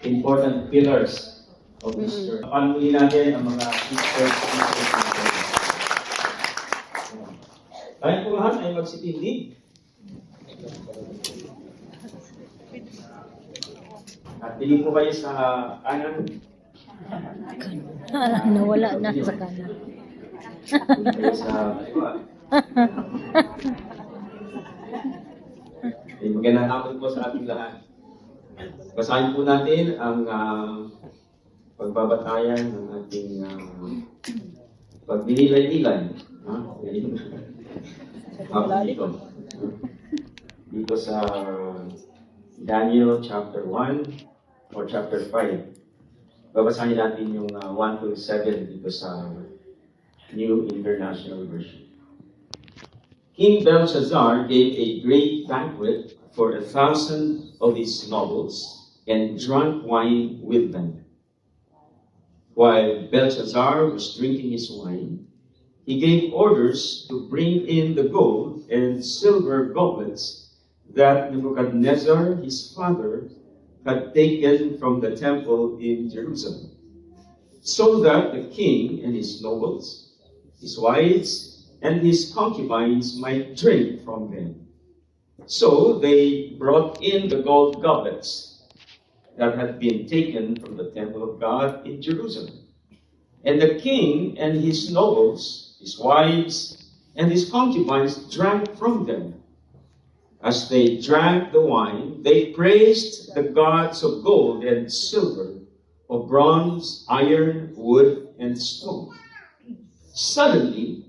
Important pillars of this church. Papanuli natin ang mga sisters natin. Tayo po lahat ay magsitindig. At tingin po kayo sa kanan. Nawala na sa kanan. Tingin kayo sa kaliwa. Magandang hapon po sa ating lahat. Basahin po natin ang pagbabatayan ng ating pagbinilay-nilay. Dito sa Daniel chapter 1 or chapter 5. Babasahin natin yung 1 to 7 dito sa New International Version. King Belshazzar gave a great banquet for 1,000 of his nobles and drank wine with them. While Belshazzar was drinking his wine, he gave orders to bring in the gold and silver goblets that Nebuchadnezzar, his father, had taken from the temple in Jerusalem, so that the king and his nobles, his wives, and his concubines might drink from them. So they brought in the gold goblets that had been taken from the temple of God in Jerusalem. And the king and his nobles, his wives, and his concubines drank from them. As they drank the wine, they praised the gods of gold and silver, of bronze, iron, wood, and stone. Suddenly,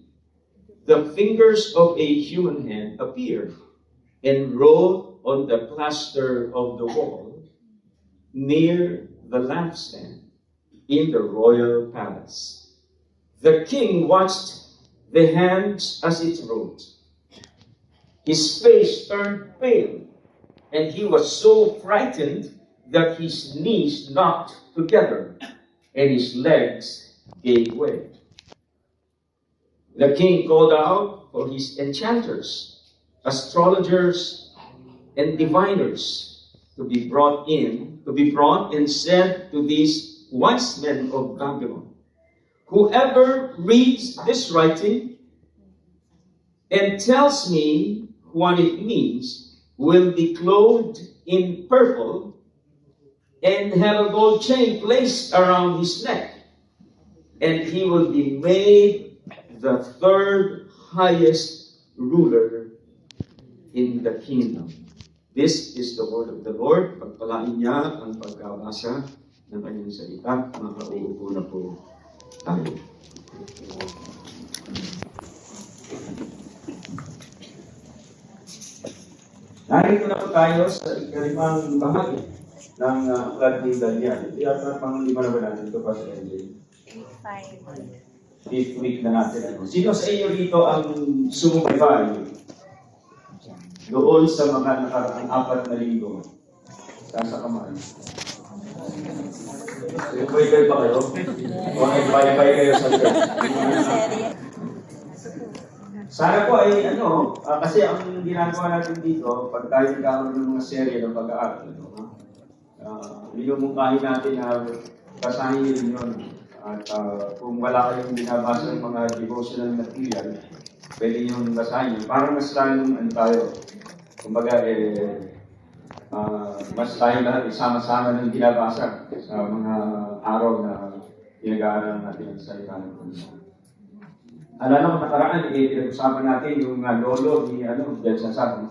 the fingers of a human hand appeared and wrote on the plaster of the wall near the lampstand in the royal palace. The king watched the hands as it wrote. His face turned pale, and he was so frightened that his knees knocked together and his legs gave way. The king called out for his enchanters, astrologers, and diviners to be brought and said to these wise men of Babylon, whoever reads this writing and tells me what it means will be clothed in purple and have a gold chain placed around his neck, and he will be made the third highest ruler in the kingdom. This is the word of the Lord. Pagpalain niya ang pagkabasa ng kanyang salita. Makauupo na po tayo. Narito na po tayo sa ikalimang bahagi ng aklat ni Daniel. Ito yata pang-lima na ba natin ito pa sa NJ? 5th week na natin. Sino sa inyo dito ang sumubaybay doon sa mga nakaraang 4 na linggo? Sa kamay. Sumubaybay pa kayo? O nagbay-bay kayo sa church? Sana po ay kasi ang ginagawa natin dito, pag tayo nagkakaroon ng mga serye ng pag-aaral, minumungkahin natin na basahin rin yun. At kung wala kayong binabasa ng mga devotional material, pwede nyo basahin yun. Parang mas tayong tayo. Kumbaga, mas tayo lahat isama-sama ng binabasa sa mga araw na pinag-aaral natin ang salita ng Panginoon. Alam mo, nakaraan, pinag-usapan natin yung lolo ni Belshazzar,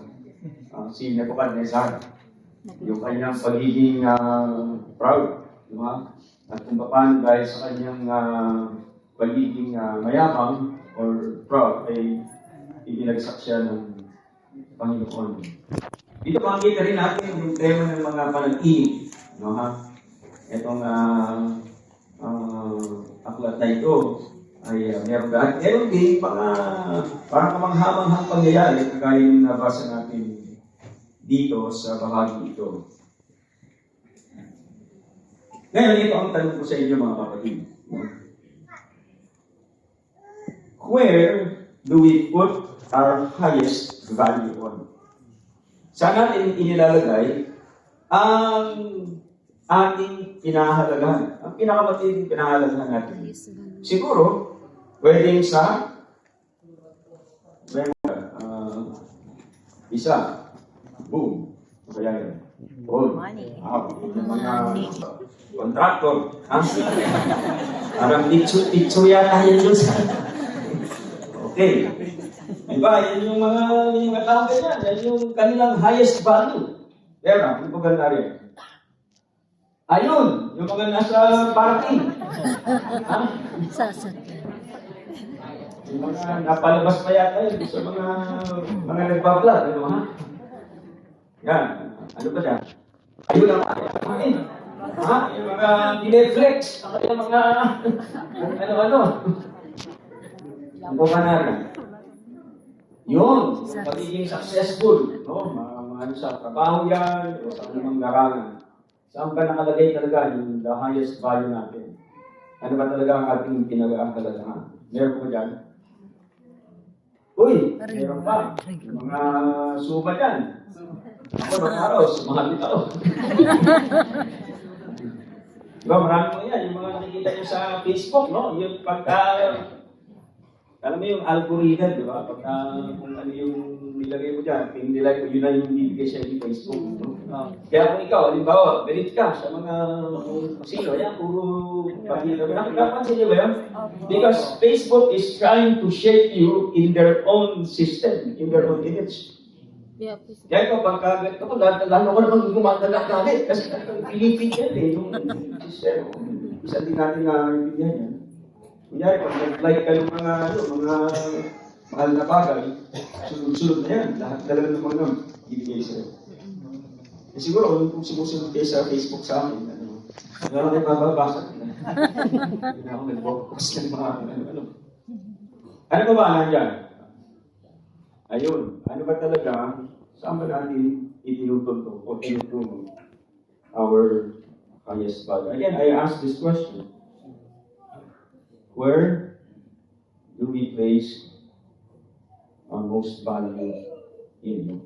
si Nebuchadnezzar. Yung kanyang pagiging proud, diba? At kung paano dahil sa kanyang pagiging mayabang or proud ay ibinagsak siya ng Panginoon. Dito makikita rin natin yung tema ng mga panaginip. Itong aklat na ito ay meron dahil. Meron din parang kamanghamanghang pangyayari kagaya yung nabasa natin dito sa bahagi ito. Ngayon, ito ang tanong ko sa inyo mga kapatid. Where do we put our highest value on? Saan natin inilalagay ang ating pinahahalagahan. Ang pinakamatinding pinahahalagahan natin. Siguro, pwedeng sa isa, boom, kaya yun. Yung mga kontraktor, ha? Parang picture yata yun doon sa... Okay. Diba, yan yung mga tao ganyan, yan yung kanilang highest value. Pero, yung pagkanda rin. Ayun, yung mga nasa parking. Ha? Sasakyan. Yung mga napalabas pa yata yun sa mga nagpa-vlog, ano ha? Yan, ano ba dyan? Ayun ang ha? Yung mga dineflex, ang kaya mga ano-ano. Ang pumanara. Yun, pagiging successful, no? Mga sa trabaho yan, o sa anumang larangan. Saan ba nakalagay talaga yung the highest value natin? Ano ba talaga ang ating pinag-aakalalahan? Meron po dyan? Uy, meron pa. Yung mga suma dyan. Ako, araw, sumahali ako. Diba, marami mo yan. Yung mga nakikita nyo sa Facebook, no? Yung pagka... Alam mo yung algorithm, di ba? Pagka kung ano yung nilagay mo dyan, pinilagay mo, yun na yung bibigay siya ng Facebook. No? Kaya kung ikaw, halimbawa, galit ka sa mga sino, yan, puro pagkita. Nakapansin niyo ba yun? Because Facebook is trying to shape you in their own system, in their own image. Kaya ito, pagka ganito ko, lalo ko naman gumagalagali. Kasi pinipit yan eh, yung system. Isa din natin na-ibigyan yan. Kunyari, pag nag-like ka ng mga mahal na bagay, sunod-sunod na yan. Lahat talaga ng mga ibigay sa'yo. Eh, siguro, kung sumusunod kayo sa Facebook sa akin, wala kayo mababasa. Hindi na ako nag-focus ng mga ano. Ano ba nandiyan? Ayun, ano ba talaga, saan ba natin itinutunto o tinutungo our highest value? Again, I ask this question. Where do we place our most value in you?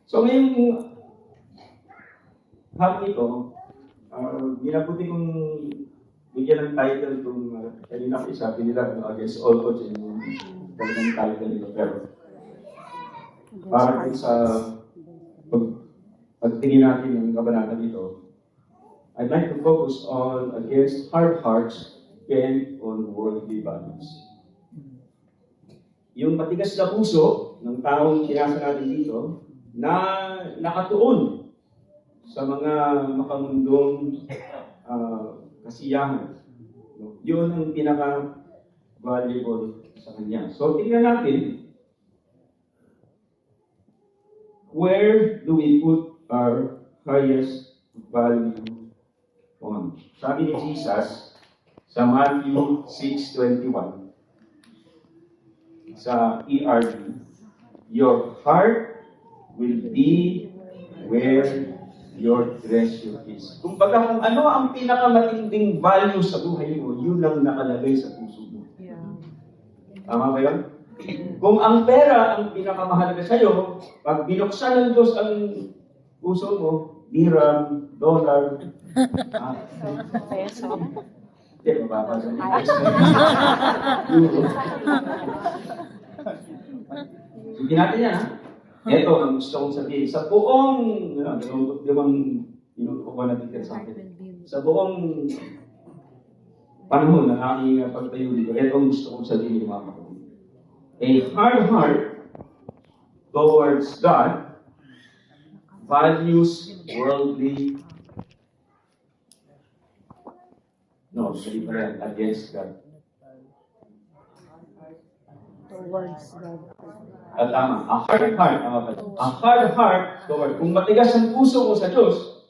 So ngayong hapon ito, ginabuti kong bigyan ng title itong kanina ko sabi nila against all odds yung talagang title nito. Pero para sa pagtingin natin ng kabanata dito, I'd like to focus on against hard hearts and on worldly values. Yung matigas na puso ng taong kinasa natin dito na nakatuon sa mga makamundong kasiyahan. Yun ang pinaka-valuable sa kanya. So, tingnan natin, where do we put our highest value on? Sabi ni Jesus, sa Matthew 6:21, sa ERV, your heart will be where your treasure is. Kung ano ang pinakamatinding value sa buhay mo, yun ang nakalagay sa puso mo. Tama ba yun? Kung ang pera ang pinakamahalaga sa'yo, pag binuksan ng Diyos ang puso mo, dirham, dollar, peso. Hindi, mababasa niya. Sige natin yan, ha? Ito ang gusto kong sabihin. Sa buong, dalawang pinutukuha na dito sa akin. Sa buong panahon ng aking pagtayo dito, ito ang gusto kong sabihin mga kapatid. A hard heart towards God values worldly. No, sorry pa rin, against God. Towards God. Tama, a hard heart, a hard heart toward, kung matigas ang puso mo sa Diyos,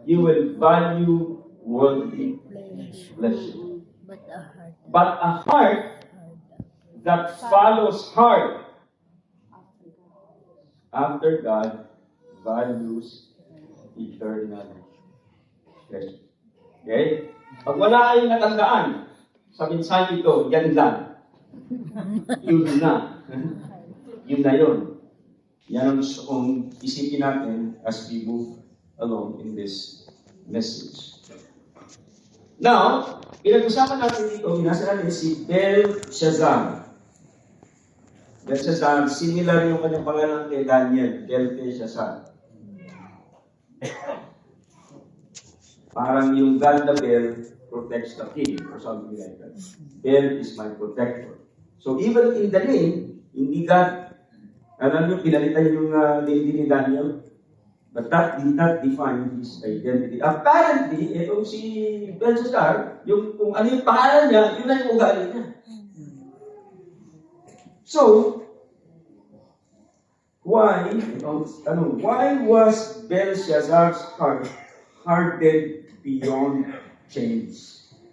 you will value worldly pleasure. But a heart that follows hard after God values eternal pleasure. Okay? Pag wala kayong natandaan sa mensahe ito, yan lang. Yun na. Yun na yun. Yan ang gusto kong isipin natin as we move along in this message. Now, pinag-usapan natin dito, binasa natin si Belshazzar. Belshazzar, similar yung kanyang pangalan kay Daniel, Belshazzar. Parang yung God the bell protects the king or something like that. Bell is my protector. So even in the name, hindi God, alam nyo, pinalitan yung name ni Daniel, but that did not define his identity. Apparently, itong si Belshazzar, yung kung ano yung pangalan niya, yun na yung ugali niya. So, why was Belshazzar's heart hardened beyond change?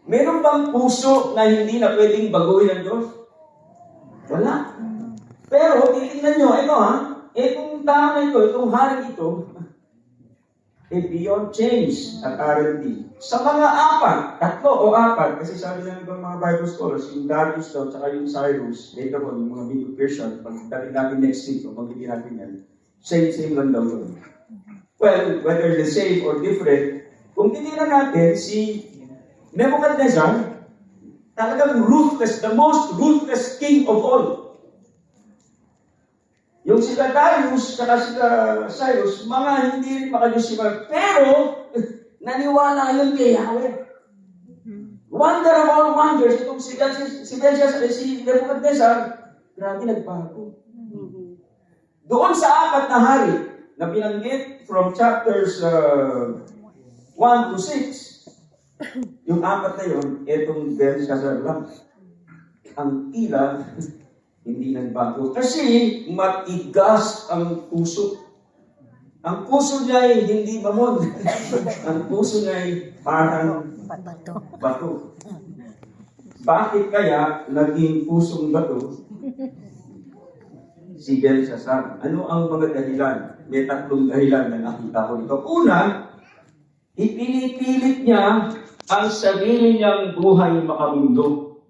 Meron bang puso na hindi na pwedeng baguhin ng Diyos? Wala. Pero, titignan nyo, itong tao na ito, itong hari ito, beyond change at R&D. Sa mga tatlo o apat, kasi sabi ng ibang mga Bible scholars, yung Darius daw, tsaka yung Cyrus, later on, yung mga Medo-Persian, pagdating natin next week, o magiging natin yan, same lang daw yun. Well, whether the same or different, kung tininan natin, si Nebuchadnezzar, talagang ruthless, the most ruthless king of all. Yung sila Darius, saka sila Cyrus, mga hindi rin makadiyos si Mark. Pero, naniwala yun kay Yahweh. Wonder of all wonders, itong si Nebuchadnezzar, grabe nagbago. Doon sa apat na hari, na binanggit from chapters 1 to 6, yung apat na yun, itong Belshazzar lang. Ang tila, hindi nagbago. Kasi matigas ang puso. Ang puso niya ay hindi mamon. Ang puso niya ay parang bato. Bakit kaya naging pusong bato si Belshazzar? Ano ang mga dahilan? May tatlong dahilan na nakita ko dito. Una, ipinipilit niya ang sarili niyang buhay makamundo.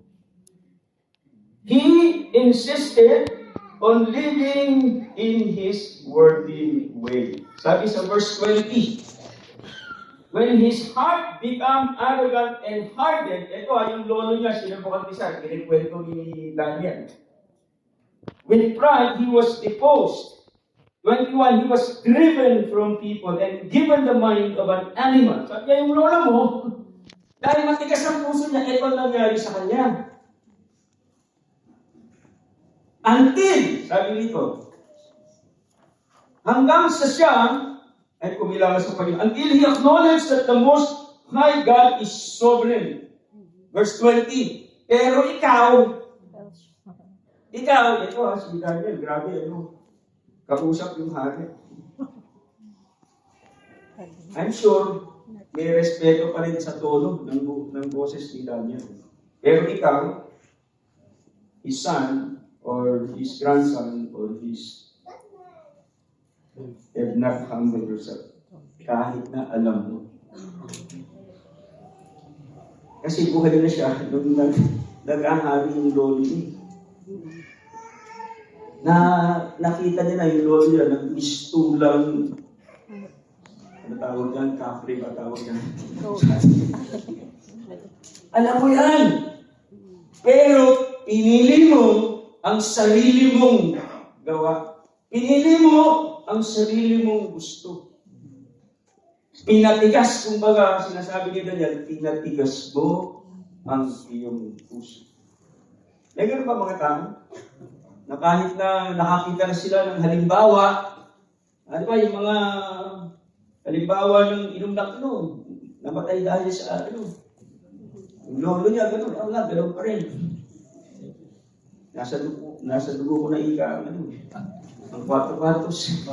He insisted on living in his worldly way. Sabi sa verse 20, when his heart became arrogant and hardened, ito yung lolo niya, si Nebuchadnezzar, kinikwento ni Daniel. With pride, he was deposed. 21, he was driven from people and given the mind of an animal. Sabi yung lolo mo, dahil matigas ang puso niya, ito nangyari sa kanya. Until, sabi dito, hanggang sa siya, ay kumilala sa Panginoon, until he acknowledged that the Most High God is sovereign. Verse 20, pero ikaw, ito si Daniel, grabe, kausap yung hari. I'm sure, may respeto pa rin sa tono ng boses ni Daniel. Pero ikaw, his son, or his grandson, or his have not humbled yourself. Kahit na alam mo. Kasi buhay na siya nung nag-ahari yung lolo niya. Nakita niya na yung lolo niya, nag-istulang, ano tawag yan? Capri ba tawag yan? Alam mo yan! Pero, pinili mo ang sarili mong gawa. Pinili mo ang sarili mong gusto. Pinatigas, kumbaga, sinasabi ni Daniel, pinatigas mo ang iyong puso. May gano'n ba mga tao? Na kahit na nakakita na sila ng halimbawa, ano ba yung mga halimbawa ng inom ng namatay dahil sa yung lolo niya, gano'n, gano'n pa rin. Nasa dugo ko na ika, ang kwarto-kwartos.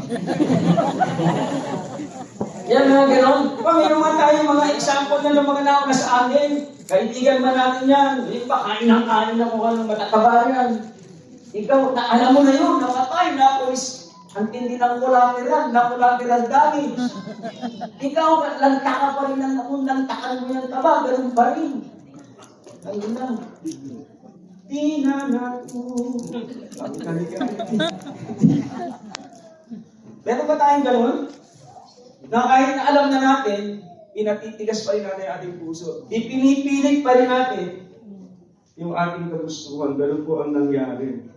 Yan nga, gano'n. Mayroon nga tayo mga example na ng mga nauna sa atin. Kaibigan man natin yan. Hindi ba, kain na kung anong matataba yan. Ikaw, alam mo na yun, nakakain na ako is ang tindi ng collateral damage. Ikaw, lantakan pa rin lantakan mo yung taba, gano'n pa rin. Ayun na. Di na naku. Meron ba tayong gano'n? Na kahit na alam na natin, pinatitigas pa rin natin ang ating puso. Ipinipilit pa rin natin yung ating kagustuhan. Ganun po ang nangyari.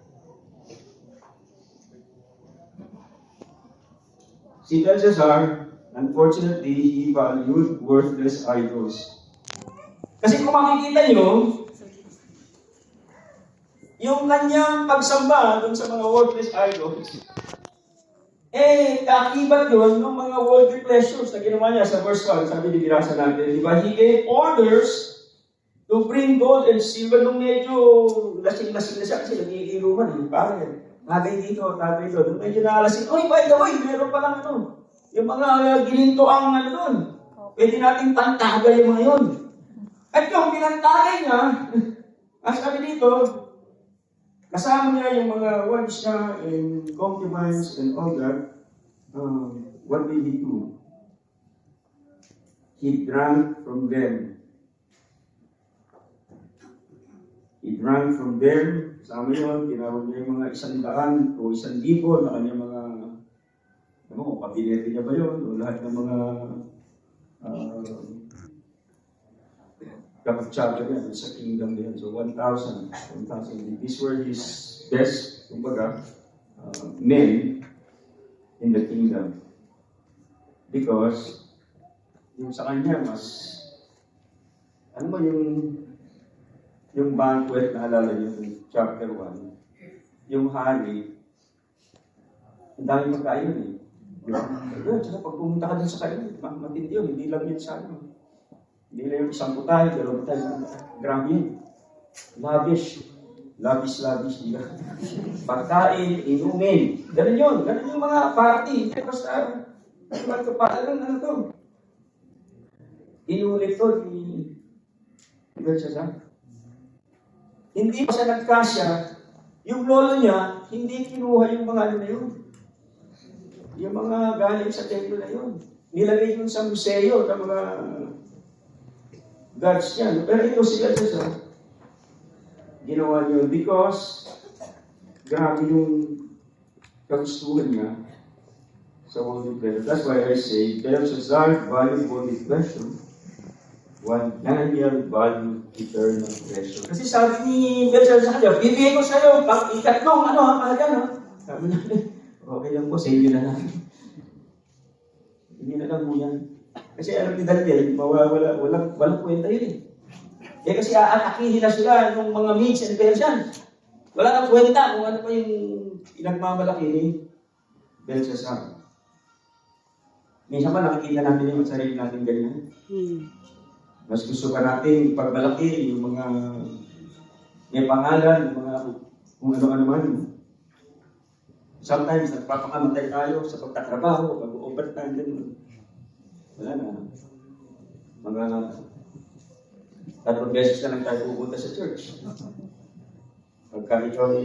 Si Belshazzar, unfortunately, he valued worthless idols. Kasi kung makikita nyo, yung kanyang pagsamba dun sa mga worthless idols, kaakibat yun ng mga worldly pleasures na ginawa niya sa verse 1, sabi ni binasa natin, di ba? He gave orders to bring gold and silver nung medyo lasing-lasing na siya kasi nag-iiruman eh. Bakit? Tagay dito. Nung medyo nakalasing, by the way, meron palang yung mga gininto ang doon. Pwede natin pantagay yung mga yun. At yung pinantagay niya, ang sabi dito, kasama niya yung mga wives niya and concubines and all that. What did he do? He drank from them. He drank from them. Kasama yun, tinawag niya yung mga 100 o 1,000 na kanyang mga, kabinete niya ba yun? O lahat ng mga kapatsyado niya sa kingdom niya. So 1,000. These were his best, kumbaga, men in the kingdom. Because, yung sa kanya, mas, yung banquet na alala niyo in chapter 1, yung hari, ang dami magkain yun eh. Tsaka pag pumunta ka dun sa kain, matindi yun, hindi lang yun sa hindi lang yung isang putay, dalawang putay, grabe yun. Lavish, di ba? Pagkain, inumin, ganun yung mga party. Basta, ano to? Inulit to, hindi pa siya nagkasya, yung lolo niya, hindi kinuha yung mga na yun. Yung mga galing sa templo na yun. Nilagay yun sa museo ng mga gods niya. Pero ito sila ginawa niyo because grabe yung kagustuhan niya sa worldly pleasure. That's why I say, Belshazzar valued worldly pleasure, while Daniel valued eternal pleasure. Kasi sabi ni Belshazzar sa kanya, bibigay ko sa'yo pag ikatlong mahalaga, Sabi niya, okay lang po, sa inyo na lang. Hindi na lang po yan. Kasi alam ni Daniel, walang kwenta yun eh. Kasi aatakihin na sila ng mga Medes and Persians. Wala nang kwenta kung ano pa yung pinagmamalaki ni Belshazzar. Minsan pa nakikita natin yung sarili natin ganyan. Mas gusto pa natin pagmalaki yung mga may pangalan, yung mga kung ano-ano man. Sometimes nagpapakamatay tayo sa pagtatrabaho, pag-overtime din. Wala na. Mga 3 beses na lang tayo pupunta sa church. Pagka ikaw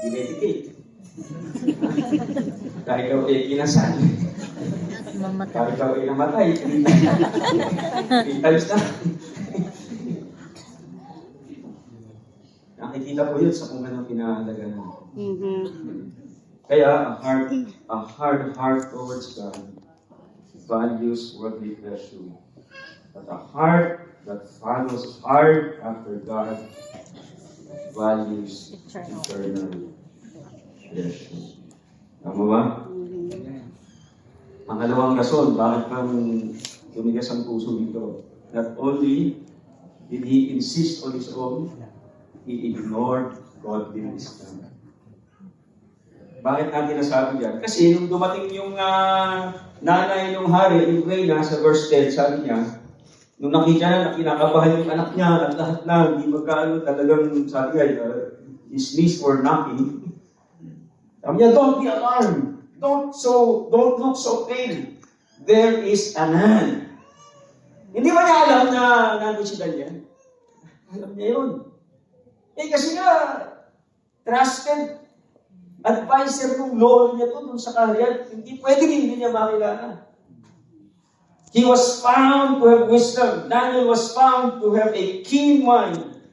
dinedicate. Kahit ikaw kinasal. Kahit ikaw namatay. 3 times na. Nakikita ko yun sa kung anong pinahalaga mo. Kaya a hard heart towards God values worldly pleasure. But a heart that follows hard after God values eternal pleasure. Tama ba? Pangalawang rason, bakit kang tumigas ang puso dito? Not only did he insist on his own, he ignored godly wisdom. Bakit natin nasabi yan? Kasi nung dumating yung nanay ng hari, yung Reyna, sa verse 10, sabi niya, nung nakita na kinakabahan yung anak niya at lahat na, hindi magkaano talagang sabi niya, his knees were knocking. Sabi niya, don't be alarmed. Don't look so pale. There is a man. Hindi ba niya alam na nandun si Daniel? Alam niya yun. Kasi nga, trusted advisor ng lolo niya to dun sa kaharian. Hindi pwede hindi niya makilala. He was found to have wisdom. Daniel was found to have a keen mind,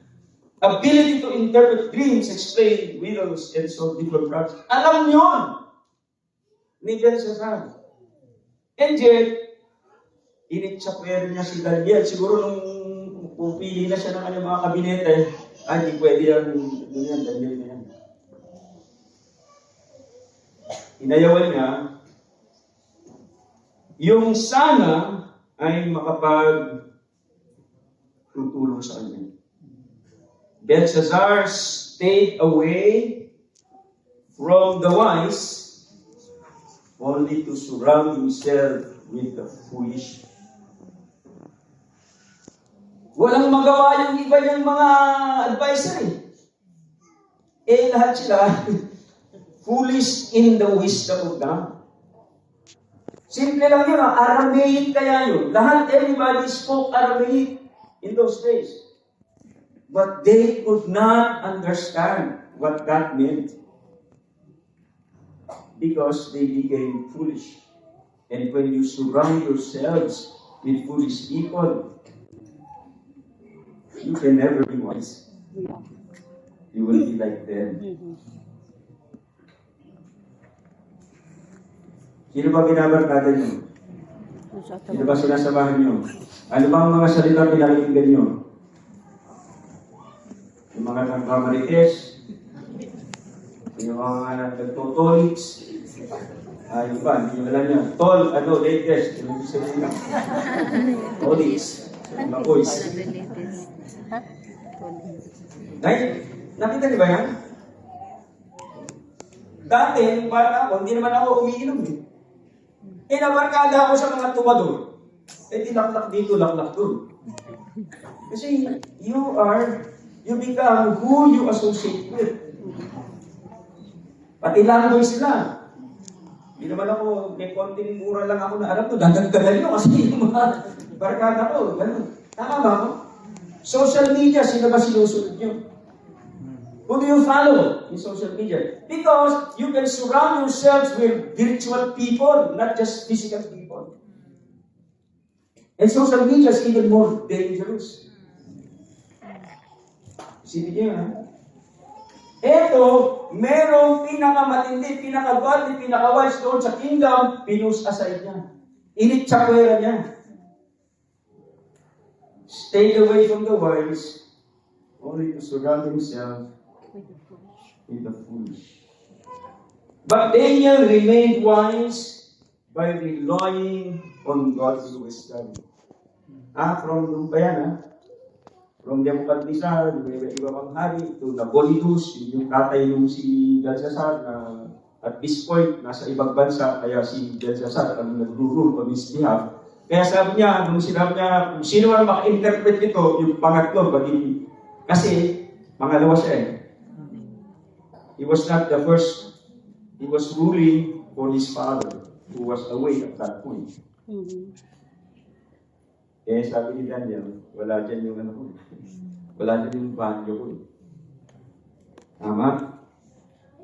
ability to interpret dreams, explain riddles, and solve different problems. Alam yun ni Belshazzar. And yet, initsapwero niya si Daniel. Siguro nung pupili na siya ng kanyang mga kabinete, hindi pwede yan, Daniel na yan. Inayawan niya, yung sana ay makapag-tutulong sa kanya. Belshazzar stayed away from the wise only to surround himself with the foolish. Walang magawa yung iba niyang mga advisor eh. Lahat sila foolish in the wisdom of God. Simple lang yun, Aramaic kaya yun. Everybody spoke Aramaic in those days. But they could not understand what that meant. Because they became foolish. And when you surround yourselves with foolish people, you can never be wise. You will be like them. Sino ba binabarkada nyo? Sino ba sinasamahan nyo? Ano ba ang mga salita pinakikinggan nyo? Yung mga nagmamarites, yung mga nagtotonics, yung ba, hindi nyo alam yan. Latest, yung ibig sabihin lang. Tonics, mga boys. Nakita niyo ba yan? Dati, nung bata ako, hindi naman ako umiinom nabarkada ako sa mga tumador. Laklak dito, laklak doon. Kasi you become who you associate with. Pati langoy sila. Hindi naman ako, may konting mura lang ako na alam ko, dadagdagan nyo kasi yung mga barkada ko. Ganun. Tama ba ako? Social media, sino ba sinusunod nyo? Who do you follow in social media? Because you can surround yourselves with virtual people, not just physical people. And social media is even more dangerous. Isipin niyo yan. Ito, merong pinakamatindi, pinakagodly, pinakawise doon sa kingdom, pinus aside niya. Initsapwera niya. Stay away from the wise, only to surround himself with the foolish. But Daniel remained wise by relying on God's wisdom. From from Nebuchadnezzar, iba pang hari, to Nabonidus, yung tatay nung si Belshazzar, at this point, nasa ibang bansa, kaya si Belshazzar ang nag-rule on his behalf. Kaya sabi niya, nung sinabi niya, kung sino man maka-interpret nito, yung pangatlo, kasi pangalawa siya He was not the first. He was ruling for his father, who was away at that point. Kaya sabi ni Daniel, wala dyan yung ko. Wala dyan yung banyo ko. Tama?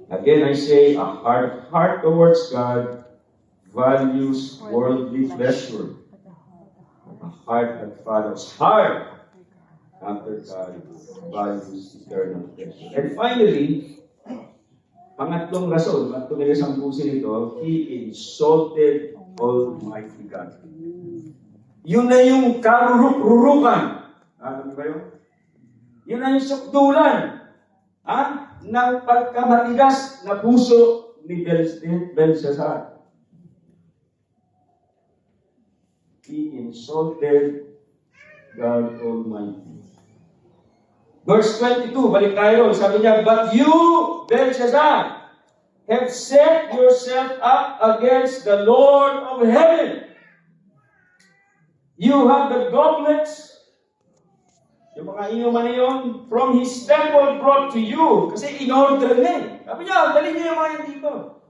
Again, I say, a heart towards God values worldly pleasure. A heart that follows hard after God values eternal pleasure. And finally, pangatlong rason, at tumilisang pusin ito, he insulted Almighty God. Yun na yung karuruk-rurukan. Ano ba yun? Yun na yung sukdulan ng pagkamatigas na puso ni Belshazzar. He insulted God Almighty. Verse 22, balik tayo. Sabi niya, but you, Belshazzar, have set yourself up against the Lord of heaven. You have the goblets, yung mga inuman na yun, from his temple brought to you. Kasi in-order na Sabi niya, dali niyo yung mga yan dito.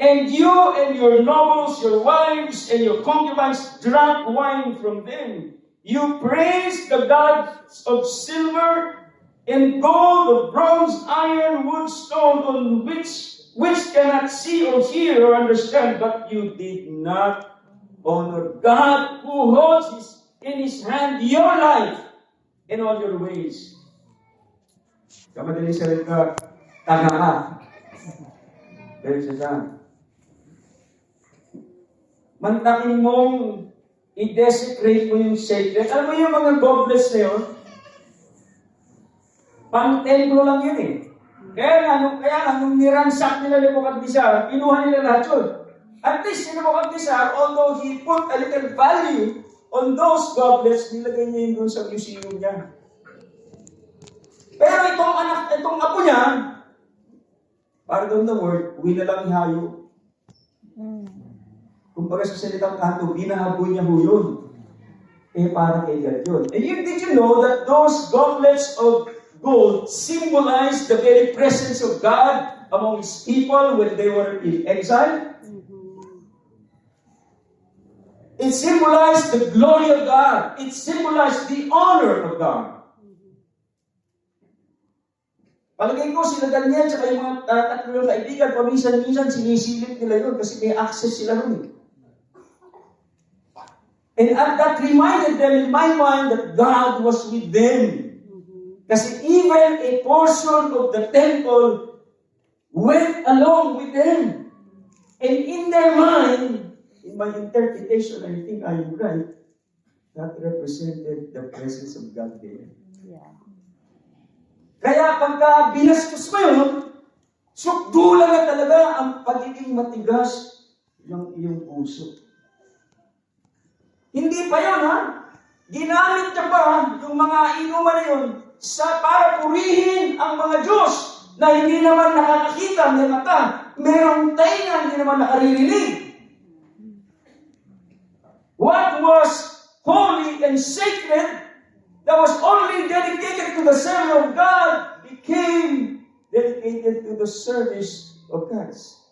And you and your nobles, your wives, and your concubines drank wine from them. You praise the gods of silver and gold, of bronze, iron, wood, stone, on which cannot see or hear or understand, but you did not honor God who holds in his hand your life and all your ways. Kamadali salita, tanga ka. Dahil sa Mantakin mong i-desecrate mo yung sacred. Alam mo yung mga goblets na yun? Pang-templo lang yun eh. Kaya nga, nung niransak nila Nebuchadnezzar, kinuha nila lahat yun. At least, si Nebuchadnezzar, although he put a little value on those goblets, nilagay niya yun doon sa museum niya. Pero itong apo niya, pardon the word, winalang hayo. Kumbaga sa salitang kanto, binahaboy niya ho yun. Para kay God yun. And did you know that those goblets of gold symbolize the very presence of God among His people when they were in exile? It symbolized the glory of God. It symbolized the honor of God. Palagay ko, sila Daniel at yung mga tatlo yung kaibigan, paminsan-minsan sinisilip nila yun kasi may access sila nun eh. And that reminded them in my mind that God was with them. Kasi even a portion of the temple went along with them. And in their mind, in my interpretation, I think I am right, that represented the presence of God there. Yeah. Kaya pagka binastos mo yun, sukdulan na talaga ang pagiging matigas ng iyong puso. Hindi pa yun, ha? Ginamit niya pa yung mga inuman na yun para purihin ang mga Diyos na hindi naman nakakakita, may mata, merong tainga, hindi naman nakaririnig. What was holy and sacred that was only dedicated to the service of God became dedicated to the service of Christ.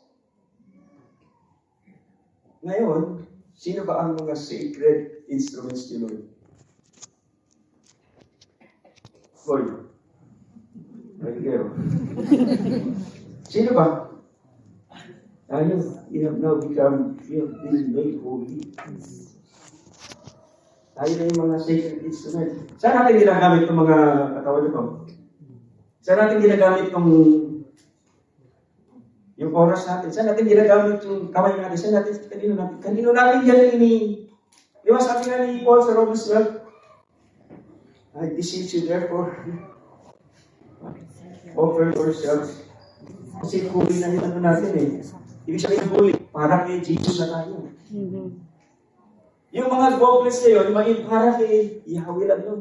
Ngayon, sino ba ang mga sacred instruments ni Lord? Lord. Right there. Sino ba? We have been made holy. Tayo na yung mga sacred instruments. Saan natin ginagamit itong mga katawan nito? Saan natin ginagamit itong yung oras natin? Saan natin ginagamit yung kamay natin? Saan natin, kanino natin yan di ba sabi nga ni Paul sa Romans 12? I beseech you therefore, offer yourselves. Kasi huli na yung natin eh. Ibig sabihin ng huli, para kay Jesus na tayo. Yung mga goblets na yun, para kay Yahweh lang yun.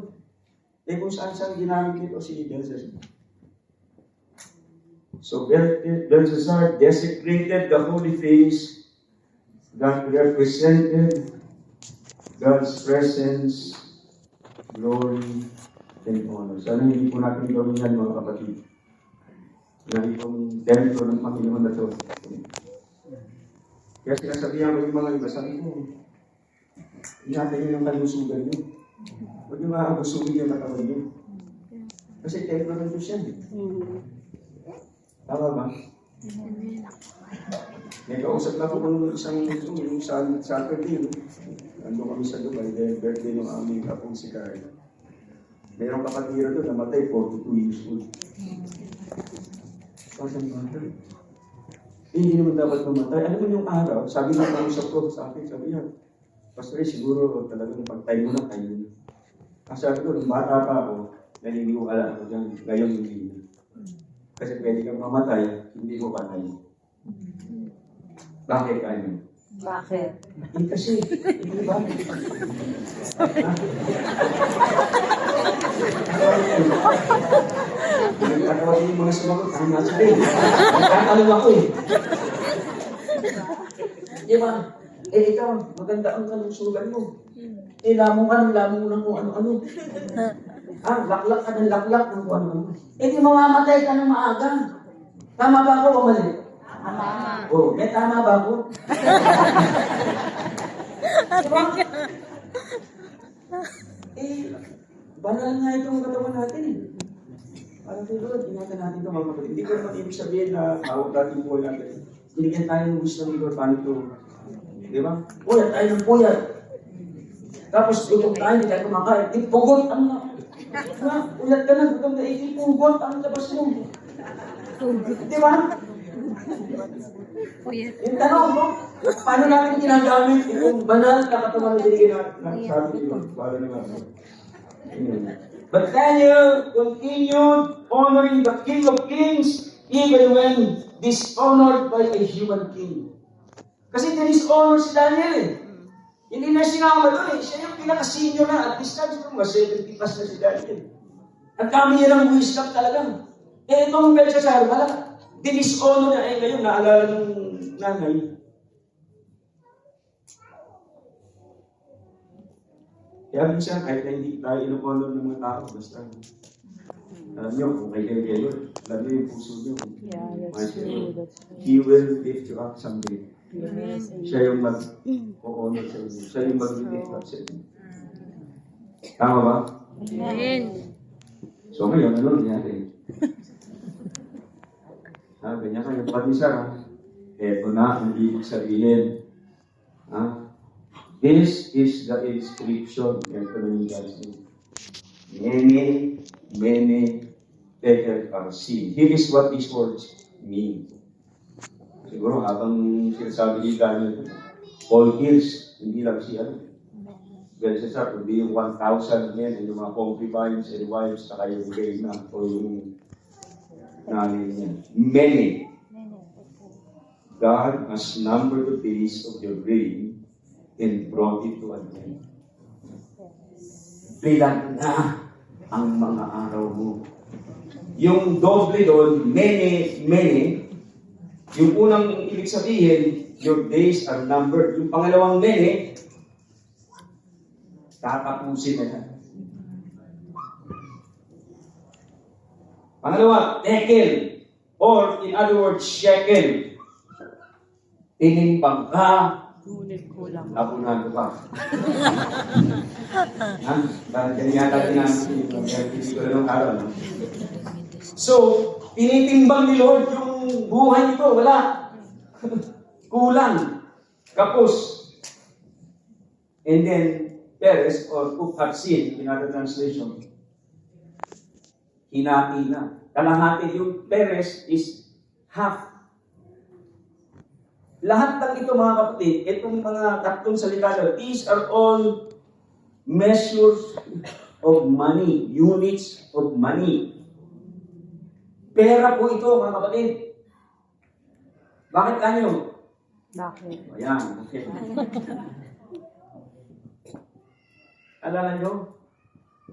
Kung saan ginamit nito si Belshazzar. So Belshazzar desecrated the holy things that represented God's presence, glory, and honor. Sana hindi po natin gawin yan, mga kapatid. Na itong templo ng Panginoon na ito. Kaya sinasabihan ko yung mga iba, sabi ko, ingatan nyo ng kalusugan nyo. Huwag nyo maabusugin yung katawan nyo. Kasi templo ng Diyos yan. Tama ba? May kausap na ako ng isang yung Saturday. Ando kami sa Dubai, dahil birthday ng aming kapong si Carl. Mayroong kapatira doon, namatay 42 years old. Pasang bata. Hindi naman dapat mamatay. Alam mo yung araw, sabi ng kausap ko sa akin, sabi niya, Pastor, siguro talagang pag-time mo na kayo. Ang sabi ko, nung bata pa ako, naniniwala ako dyan, ngayon hindi na. Kasi pwede kang mamatay, hindi mo patay. Bakit kayo? Bakit? Kasi, hindi ba? Nagkakawa yung mga sumagot, ang nasa rin. Nagkakalong ako eh. Di ba? Ikaw, maganda ang kalusugan mo. Lamong ka ng kung ano-ano. Laklak ka ng laklak ng kung ano-ano. Di mamamatay ka ng maaga. Tama ba ako o mali? Tama. May tama ba ako? Diba? Banal nga itong katawan natin eh. Parang Lord, ingatan natin ito mga kapatid. Hindi ko naman ibig sabihin na hawag natin po natin. Binigyan tayo ng gusto ng Lord, paano ito? Di ba? Puyat tayo ng puyat. Tapos gutom tayo, hindi tayo kumakain. Pugot, puyat ka na, gutom na, pugot, ang labas mo. Di ba? Yung tanong, no? Paano natin ginagamit itong banal na katawan na binigyan natin? Sabi ko, para naman. But Daniel continued honoring the King of Kings even when dishonored by a human king. Kasi dinishonor si Daniel eh. Hindi na sinama doon eh. Siya yung pinaka-senior na. At this time, siguro mga 70 plus na si Daniel. Ang dami niya ng wisdom talagang. Eh, itong Belshazzar, wala. Dinishonor niya. Eh, ngayon, naalala ng nanay. Kaya minsan, kahit na hindi tayo in-honor ng mga tao, basta, alam niyo, kung kayo, alam niyo yung puso niyo. Yeah, that's true. That's true. He will lift you up someday. Yes. Siya yung mag-honor sa inyo. Siya yung mag-lift up sa inyo. Tama ba? Amen. So ngayon, ano nangyari? Ganyan kayo, pati siya, eto na ang ibig sabihin. This is the inscription. Ito na yung guys. Many tekels are seen. Here is what these words mean. Siguro habang sinasabi ni Daniel, all hills, hindi lang siya. Belshazzar, kundi yung 1,000 men, yung mga concubines and wives, saka yung reina o yung nanay niya. Many. God has numbered the days of your reign and brought it to an end. Bilang na ang mga araw mo. Yung doble doon, many, yung unang ibig sabihin, your days are numbered. Yung pangalawang many, tatapusin na yan. Pangalawa, tekel, or in other words, shekel. Tinimpang ka, Ngunit kulang. napunan ko pa. Bakit ganyan yata namin yung ko na ng araw. No? So, tinitimbang ni Lord yung buhay nito. Wala. Kulang. Kapos. And then, Peres or Upharsin, in other translation, hinati na. Kalahati yung Peres is half. Lahat ng ito mga kapatid, itong mga tatlong salita, these are all measures of money, units of money. Pera po ito mga kapatid. Bakit kanyo? Bakit? Ayan, okay. Alala nyo?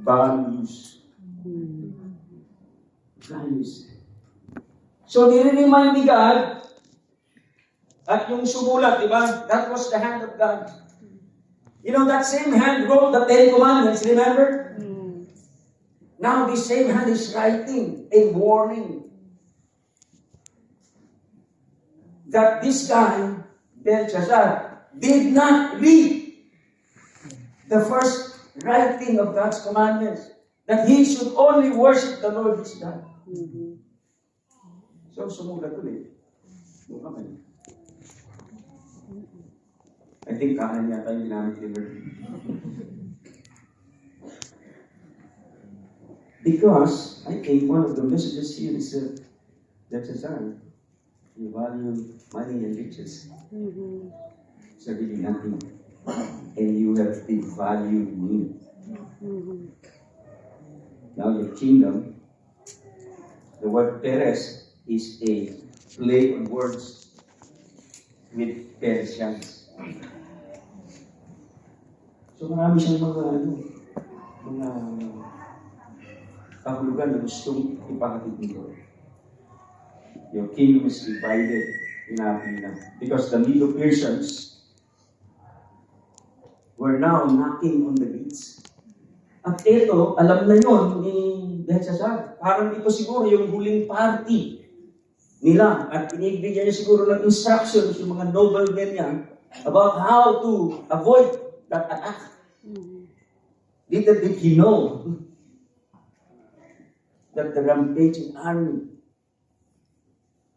Values. Values. So, nire-remind ni God, at yung sumulat, di ba? That was the hand of God. You know, that same hand wrote the Ten Commandments, remember? Now, this same hand is writing a warning that this guy, Belshazzar, did not read the first writing of God's commandments, that he should only worship the Lord his God. So, sumulat ulit. Yung kamay. I think kanan yata yung ginamit ni Lord. Because I think one of the messages here is that you value money and riches. It's really nothing. And you have devalued me. Now your kingdom, the word Peres is a play on words with Persians. So marami siyang mga kahulugan na gustong ipakatid nito. Your kingdom is divided in Athena. Because the Medo-Persians were now knocking on the gates. At ito, alam na yun ni Belshazzar. Parang ito siguro yung huling party nila. At pinibigyan niya siguro ng instructions yung mga noblemen niya about how to avoid that attack. Little did he know that the rampaging army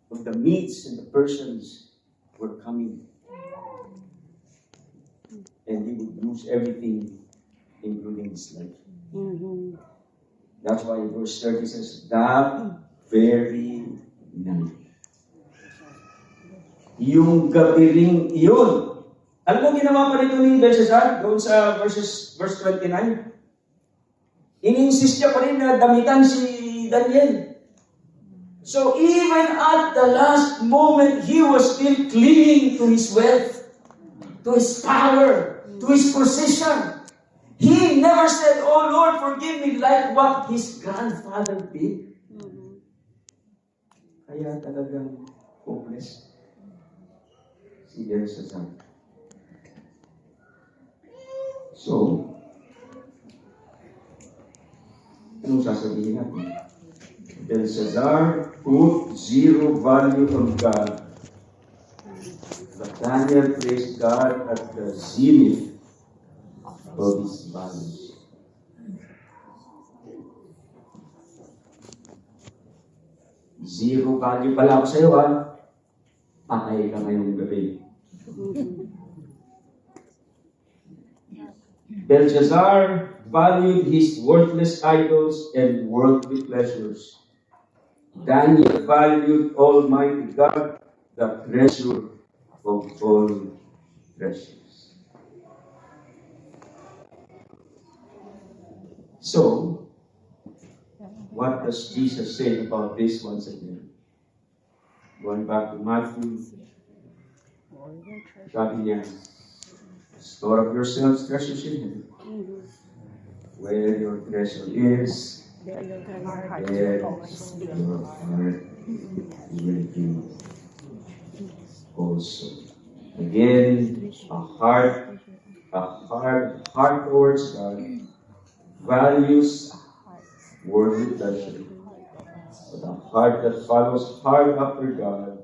of the Medes and the Persians were coming. And he would lose everything, including his life. That's why verse 30 says, that very night. Yung gabi ring iyon. Alam mo ginawa pa nito ni Belshazzar doon sa verse 29? Ininsist niya pa rin na damitan si Daniel. So even at the last moment, he was still clinging to his wealth, to his power, to his position. He never said, "Oh Lord, forgive me," like what his grandfather did. Kaya talagang hopeless si Belshazzar. So, anong sasabihin natin? Belshazzar put zero value on God. But Daniel placed God at the zenith of his values. Zero value pala ako sa'yo, ha? Patay ka ngayong gabi. Belshazzar valued his worthless idols and worldly pleasures. Daniel valued Almighty God, the treasure of all treasures. So, what does Jesus say about this once again? Going back to Matthew, sabi niya, store up yourselves treasures in heaven. Where your treasure is, there your heart will be also. Again, a heart towards God values worldly pleasure, but a heart that follows hard after God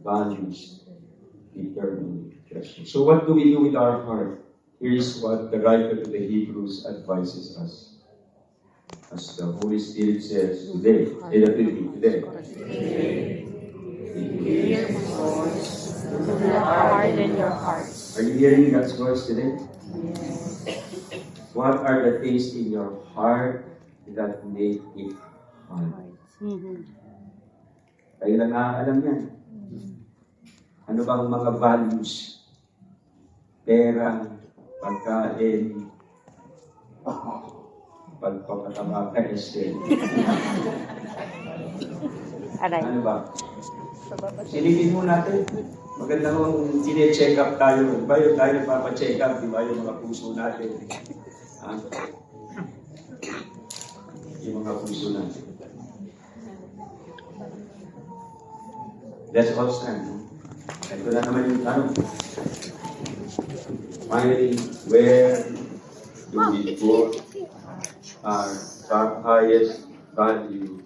values eternal treasure. So what do we do with our heart? Here is what the writer to the Hebrews advises us. As the Holy Spirit says today, today. Hear my voice. Do not harden your hearts. Are you hearing God's voice today? Yes. What are the things in your heart that make it hard? Kayo lang nakakalam yan. Ano bang mga values? Pera, pagkain, pagpapataba ka, estate. Ano ba? Silipin mo natin. Maganda kung sine-check up tayo. Ba yun tayo papacheck up, di ba yung mga puso natin? Ha? Yung mga puso natin. Let's all stand. Ito na naman yung tanong. Finally, where do we put our highest value